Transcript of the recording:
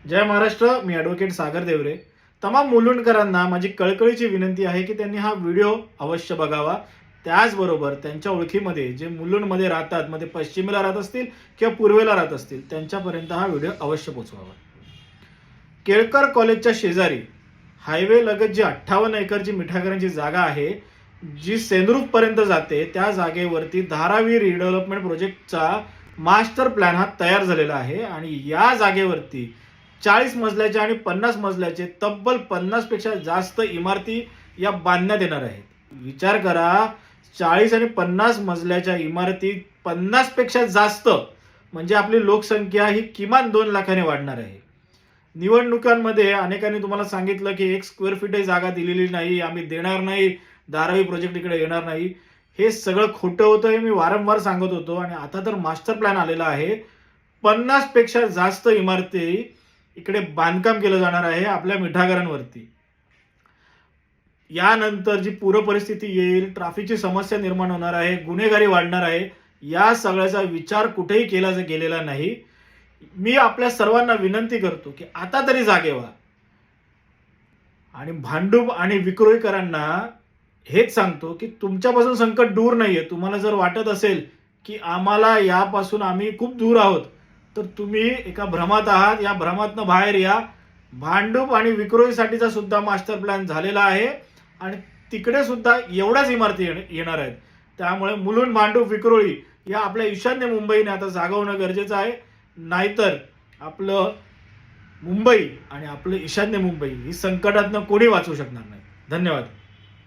जय महाराष्ट्र. मी advocate सागर देवरे. तमाम मुलुंडकरांना माझी कळकळीची विनंती आहे की त्यांनी हा व्हिडिओ अवश्य बघावा. त्याचबरोबर त्यांच्या ओळखीमध्ये जे मुलुंडमध्ये राहतात, मध्ये पश्चिमेला राहत असतील किंवा पूर्वेला राहत असतील, त्यांच्यापर्यंत हा व्हिडिओ अवश्य पोहोचवावा. केळकर कॉलेजच्या शेजारी हायवे लगत जी 58 एकरची मिठागरांची जागा आहे, जी सेंद्रूपपर्यंत जाते, त्या जागेवरती धारावी रिडेव्हलपमेंट प्रोजेक्टचा मास्टर प्लॅन हा तयार झालेला आहे आणि या जागेवरती 40 मजल्याचे आणि 50 मजल्याचे तब्बल 50 पेक्षा जास्त इमारती या बांधण्यात येणार आहेत. विचार करा, 40 आणि 50 मजल्याच्या इमारती 50 पेक्षा जास्त म्हणजे आपली लोकसंख्या ही किमान 2 लाखाने वाढणार आहे. निवडणुकांमध्ये अनेकांनी तुम्हाला सांगितलं की 1 स्क्वेअर फीटही जागा दिलेली नाही, आम्ही देणार नाही, धारावी प्रोजेक्ट इकडे येणार नाही. हे सगळं खोटं होतं, हे मी वारंवार सांगत होतो. आणि आता तर मास्टर प्लॅन आलेला आहे. 50 पेक्षा जास्त इमारती इकडे बांधकाम केलं जाणार आहे आपल्या मिठागरांवरती. यानंतर जी पूर परिस्थिती येईल, ट्रॅफिकची समस्या निर्माण होणार आहे, गुन्हेगारी वाढणार आहे, या सगळ्याचा विचार कुठेही केला गेलेला नाही. मी आपल्या सर्वांना विनंती करतो की आता तरी जागे व्हा. आणि भांडूप आणि विक्रोळीकरांना हेच सांगतो की तुमच्यापासून संकट दूर नाहीये. तुम्हाला जर वाटत असेल की आम्हाला यापासून आम्ही खूप दूर आहोत, तर तुम्ही एका भ्रमात आहात. या भ्रमातनं बाहेर या. भांडूप आणि विक्रोळीसाठीचा सुद्धा मास्टर प्लॅन झालेला आहे आणि तिकडे सुद्धा एवढ्याच इमारती येणार आहेत. त्यामुळे मुलुंड, भांडूप, विक्रोळी या आपल्या ईशान्य मुंबईने आता जागा होणं गरजेचं आहे. नाहीतर आपलं मुंबई आणि आपलं ईशान्य मुंबई ही संकटातनं कोणी वाचवू शकणार नाही. धन्यवाद.